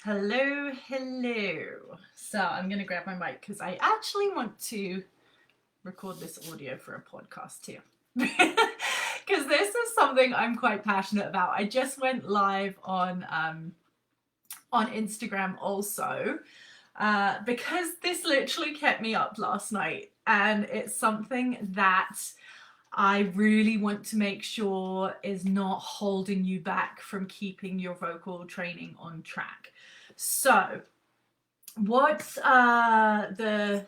Hello, hello. So I'm going to grab my mic because I actually want to record this audio for a podcast too. Because this is something I'm quite passionate about. I just went live on Instagram also because this literally kept me up last night, and it's something that I really want to make sure is not holding you back from keeping your vocal training on track. So, what the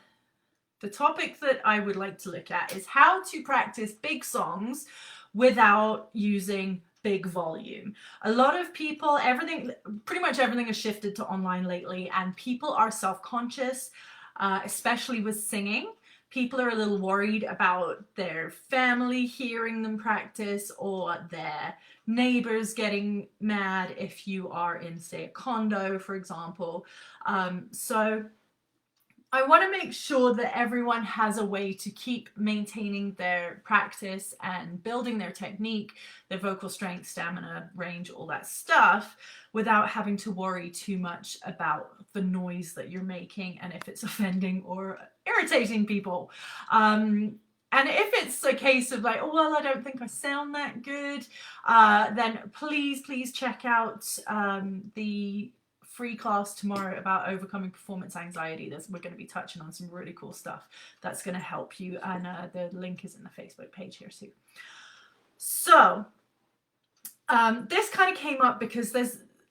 topic that I would like to look at is how to practice big songs without using big volume. A lot of people, pretty much everything has shifted to online lately, and people are self-conscious, especially with singing. People are a little worried about their family hearing them practice, or their neighbors getting mad if you are in, say, a condo, for example. So I want to make sure that everyone has a way to keep maintaining their practice and building their technique, their vocal strength, stamina, range, all that stuff, without having to worry too much about the noise that you're making and if it's offending or irritating people. And if it's a case of like, oh, well, I don't think I sound that good, then please check out the free class tomorrow about overcoming performance anxiety. We're going to be touching on some really cool stuff that's going to help you, and the link is in the Facebook page here too. So this kind of came up because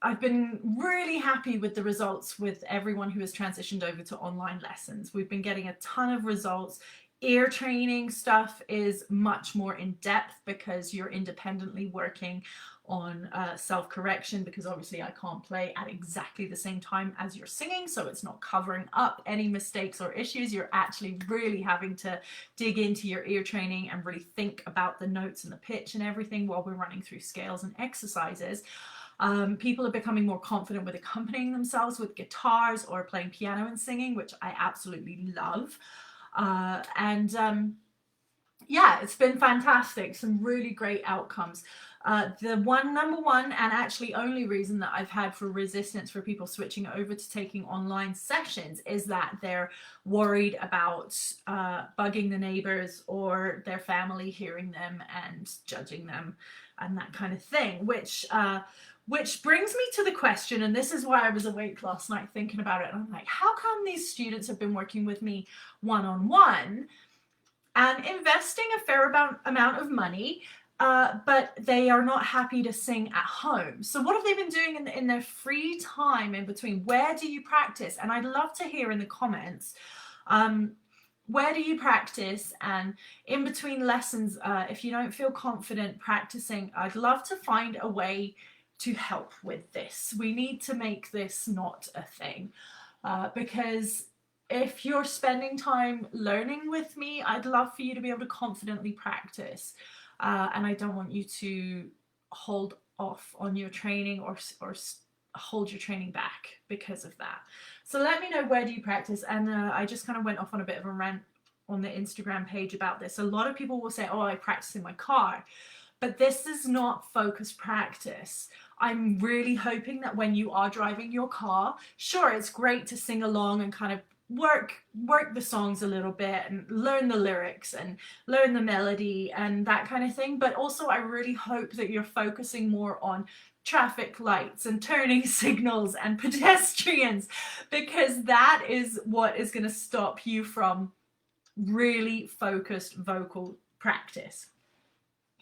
I've been really happy with the results with everyone who has transitioned over to online lessons. We've been getting a ton of results. Ear training stuff is much more in depth because you're independently working on self-correction, because obviously I can't play at exactly the same time as you're singing, so it's not covering up any mistakes or issues. You're actually really having to dig into your ear training and really think about the notes and the pitch and everything while we're running through scales and exercises. People are becoming more confident with accompanying themselves with guitars or playing piano and singing, which I absolutely love. Yeah, it's been fantastic. Some really great outcomes. The number one and actually only reason that I've had for resistance for people switching over to taking online sessions is that they're worried about bugging the neighbors or their family hearing them and judging them and that kind of thing, which brings me to the question, and this is why I was awake last night thinking about it, and I'm like, how come these students have been working with me one-on-one and investing a fair amount of money, but they are not happy to sing at home? So what have they been doing in their free time in between? Where do you practice? And I'd love to hear in the comments, where do you practice? And in between lessons, if you don't feel confident practicing, I'd love to find a way to help with this. We need to make this not a thing, because if you're spending time learning with me, I'd love for you to be able to confidently practice, and I don't want you to hold off on your training or hold your training back because of that. So let me know, where do you practice? And I just kind of went off on a bit of a rant on the Instagram page about this. A lot of people will say, oh, I practice in my car, but this is not focused practice. I'm really hoping that when you are driving your car, sure, it's great to sing along and kind of work the songs a little bit and learn the lyrics and learn the melody and that kind of thing, but also I really hope that you're focusing more on traffic lights and turning signals and pedestrians, because that is what is going to stop you from really focused vocal practice.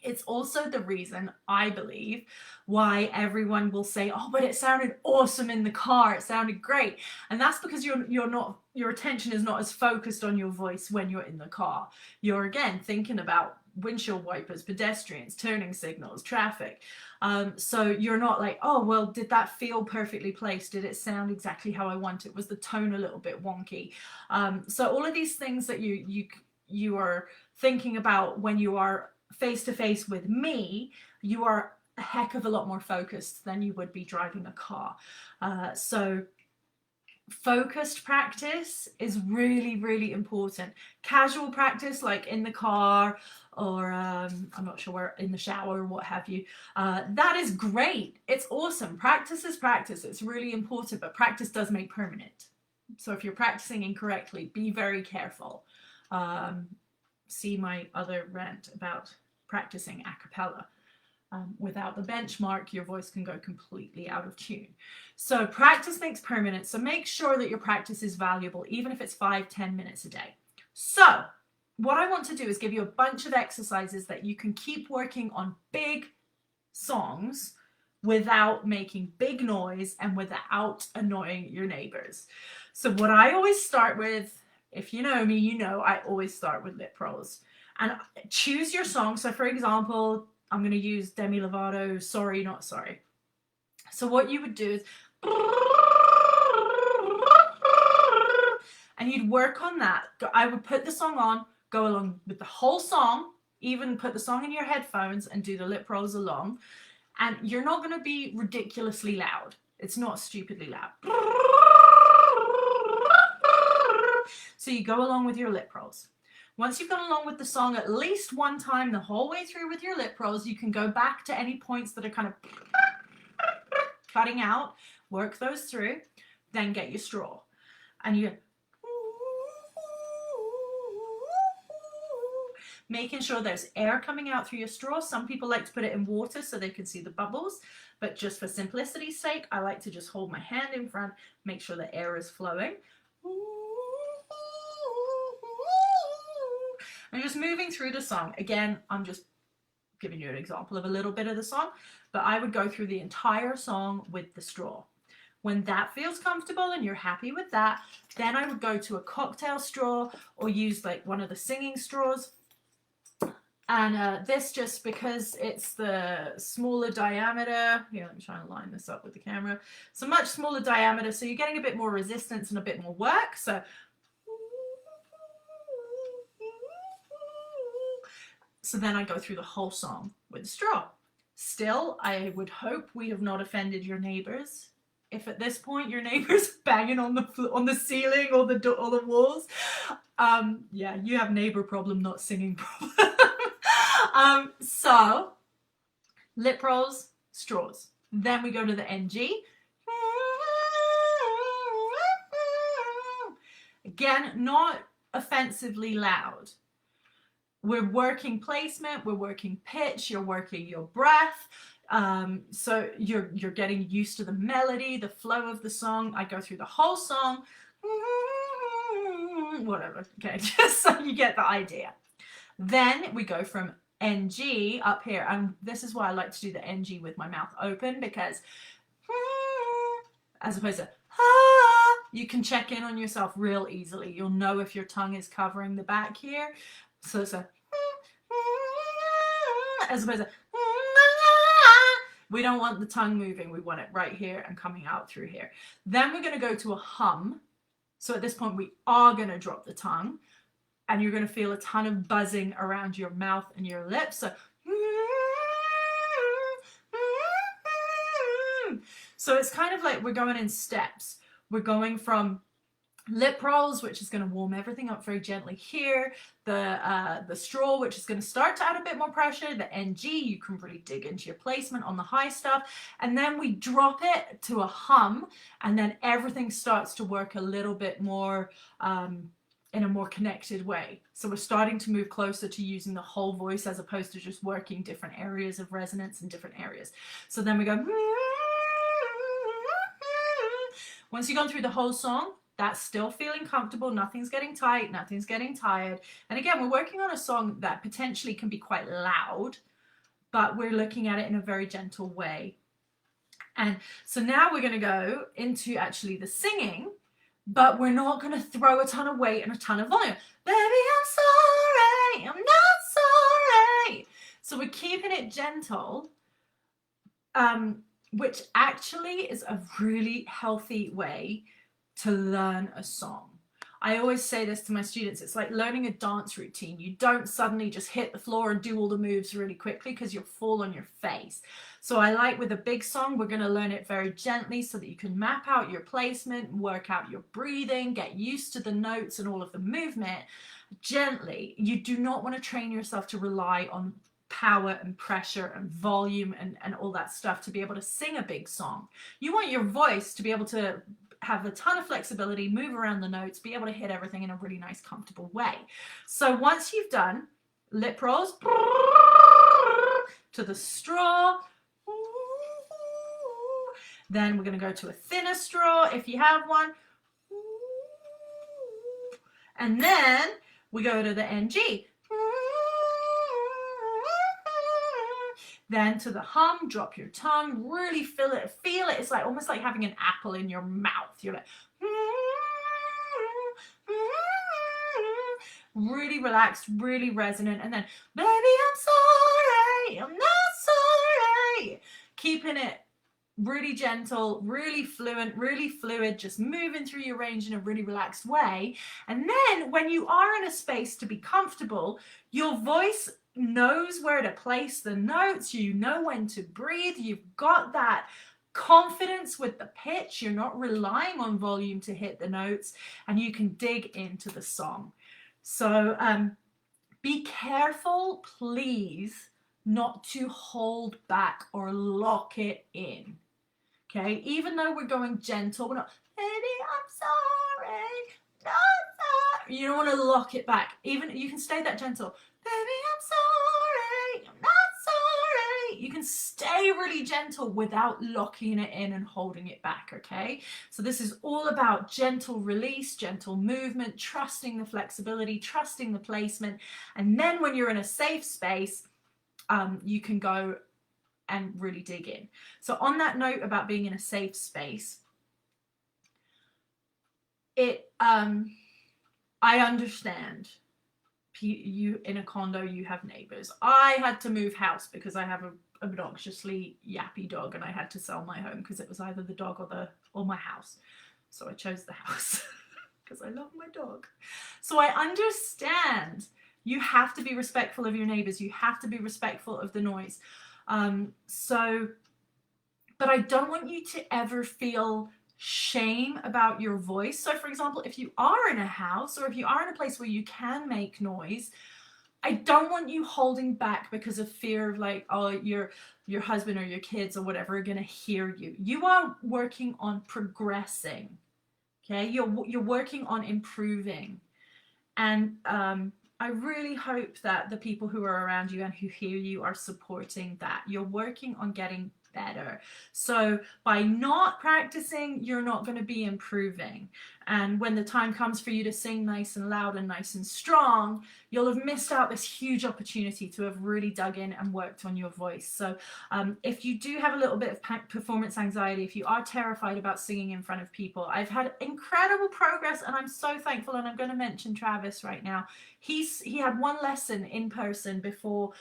It's also the reason, I believe, why everyone will say, oh, but it sounded awesome in the car, it sounded great. And that's because your attention is not as focused on your voice when you're in the car. You're, again, thinking about windshield wipers, pedestrians, turning signals, traffic. So you're not like, oh, well, did that feel perfectly placed? Did it sound exactly how I want it? Was the tone a little bit wonky? So all of these things that you are thinking about when you are face to face with me, you are a heck of a lot more focused than you would be driving a car. So focused practice is really, really important. Casual practice, like in the car or I'm not sure where, in the shower or what have you, that is great. It's awesome. Practice is practice. It's really important, but practice does make permanent. So if you're practicing incorrectly, be very careful. See my other rant about practicing a cappella. Without the benchmark, your voice can go completely out of tune. So practice makes permanent. So make sure that your practice is valuable, even if it's 5-10 minutes a day. So what I want to do is give you a bunch of exercises that you can keep working on big songs without making big noise and without annoying your neighbors. So what I always start with, if you know me, you know I always start with lip rolls. And choose your song. So for example, I'm going to use Demi Lovato, Sorry Not Sorry. So what you would do is, and you'd work on that. I would put the song on, go along with the whole song, even put the song in your headphones and do the lip rolls along. And you're not going to be ridiculously loud. It's not stupidly loud. So you go along with your lip rolls. Once you've gone along with the song at least one time the whole way through with your lip rolls, you can go back to any points that are kind of cutting out, work those through, then get your straw. And you making sure there's air coming out through your straw. Some people like to put it in water so they can see the bubbles, but just for simplicity's sake, I like to just hold my hand in front, make sure the air is flowing. And just moving through the song. Again, I'm just giving you an example of a little bit of the song, but I would go through the entire song with the straw. When that feels comfortable and you're happy with that, then I would go to a cocktail straw or use like one of the singing straws. And this, just because it's the smaller diameter, here, let me try and line this up with the camera. It's a much smaller diameter, so you're getting a bit more resistance and a bit more work. So then I go through the whole song with the straw. Still, I would hope we have not offended your neighbors. If at this point your neighbor's banging on the ceiling or the walls, yeah, you have neighbor problem, not singing problem. So lip rolls, straws. Then we go to the NG. Again, not offensively loud. We're working placement, we're working pitch, you're working your breath. So you're getting used to the melody, the flow of the song. I go through the whole song, whatever, okay, just so you get the idea. Then we go from NG up here, and this is why I like to do the NG with my mouth open, because as opposed to you can check in on yourself real easily. You'll know if your tongue is covering the back here. So it's a, as opposed to, we don't want the tongue moving. We want it right here and coming out through here. Then we're going to go to a hum. So at this point, we are going to drop the tongue, and you're going to feel a ton of buzzing around your mouth and your lips. So it's kind of like we're going in steps. We're going from lip rolls, which is going to warm everything up very gently here, the straw, which is going to start to add a bit more pressure, the NG, you can really dig into your placement on the high stuff, and then we drop it to a hum, and then everything starts to work a little bit more in a more connected way. So we're starting to move closer to using the whole voice as opposed to just working different areas of resonance in different areas. So then we go, once you've gone through the whole song, that's still feeling comfortable, nothing's getting tight, nothing's getting tired. And again, we're working on a song that potentially can be quite loud, but we're looking at it in a very gentle way. And so now we're going to go into actually the singing, but we're not going to throw a ton of weight and a ton of volume. Baby, I'm sorry, I'm not sorry. So we're keeping it gentle, which actually is a really healthy way to learn a song. I always say this to my students, it's like learning a dance routine. You don't suddenly just hit the floor and do all the moves really quickly because you'll fall on your face. So I like with a big song, we're going to learn it very gently so that you can map out your placement, work out your breathing, get used to the notes and all of the movement gently. You do not want to train yourself to rely on power and pressure and volume and all that stuff to be able to sing a big song. You want your voice to be able to have a ton of flexibility, move around the notes, be able to hit everything in a really nice, comfortable way. So once you've done lip rolls to the straw, then we're going to go to a thinner straw if you have one. And then we go to the NG. Then to the hum, drop your tongue, really feel it. It's like almost like having an apple in your mouth. You're like, really relaxed, really resonant. And then, baby, I'm sorry, I'm not sorry. Keeping it really gentle, really fluent, really fluid, just moving through your range in a really relaxed way. And then when you are in a space to be comfortable, your voice knows where to place the notes. You know when to breathe. You've got that confidence with the pitch. You're not relying on volume to hit the notes, and you can dig into the song. So be careful, please, not to hold back or lock it in. Okay, even though we're going gentle, we're not, baby, I'm sorry, not sorry. You don't want to lock it back. Even you can stay that gentle. Baby, I'm sorry, I'm not sorry. You can stay really gentle without locking it in and holding it back, okay? So this is all about gentle release, gentle movement, trusting the flexibility, trusting the placement. And then when you're in a safe space, you can go and really dig in. So on that note about being in a safe space, I understand you in a condo, you have neighbors. I had to move house because I have a obnoxiously yappy dog, and I had to sell my home because it was either the dog or my house. So I chose the house because I love my dog. So I understand you have to be respectful of your neighbors. You have to be respectful of the noise. But I don't want you to ever feel shame about your voice. So for example, if you are in a house or if you are in a place where you can make noise, I don't want you holding back because of fear of like, oh, your husband or your kids or whatever are going to hear you. You are working on progressing. Okay, you're working on improving. And I really hope that the people who are around you and who hear you are supporting that. You're working on getting better. So by not practicing, you're not going to be improving. And when the time comes for you to sing nice and loud and nice and strong, you'll have missed out this huge opportunity to have really dug in and worked on your voice. So if you do have a little bit of performance anxiety, if you are terrified about singing in front of people, I've had incredible progress and I'm so thankful. And I'm going to mention Travis right now. He had one lesson in person before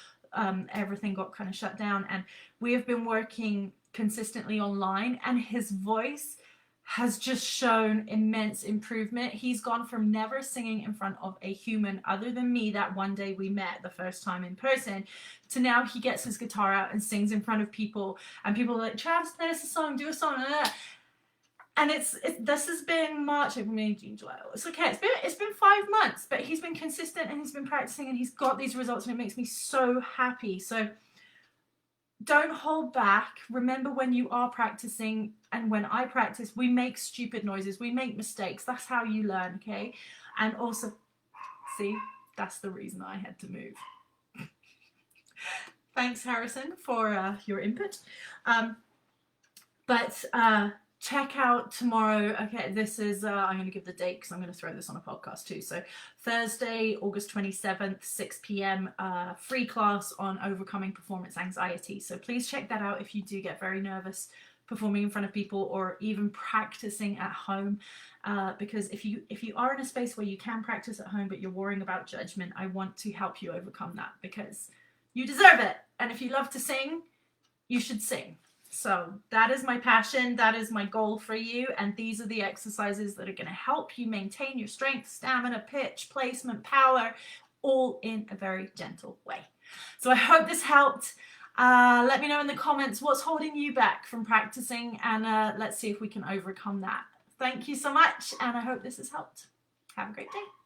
everything got kind of shut down, and we have been working consistently online, and his voice has just shown immense improvement. He's gone from never singing in front of a human other than me that one day we met the first time in person, to now he gets his guitar out and sings in front of people, and people are like, Travis, there's a song, do a song. And this has been March, April, May, June, July. It's okay. It's been 5 months, but he's been consistent and he's been practicing and he's got these results, and it makes me so happy. So don't hold back. Remember when you are practicing and when I practice, we make stupid noises, we make mistakes. That's how you learn, okay? And also, see, that's the reason I had to move. Thanks, Harrison, for your input. Check out tomorrow. Okay, this is, I'm going to give the date because I'm going to throw this on a podcast too. So Thursday, August 27th, 6 p.m, free class on overcoming performance anxiety. So please check that out if you do get very nervous performing in front of people or even practicing at home. Because if you are in a space where you can practice at home, but you're worrying about judgment, I want to help you overcome that because you deserve it. And if you love to sing, you should sing. So that is my passion. That is my goal for you. And these are the exercises that are going to help you maintain your strength, stamina, pitch, placement, power, all in a very gentle way. So I hope this helped. Let me know in the comments what's holding you back from practicing, and let's see if we can overcome that. Thank you so much, and I hope this has helped. Have a great day.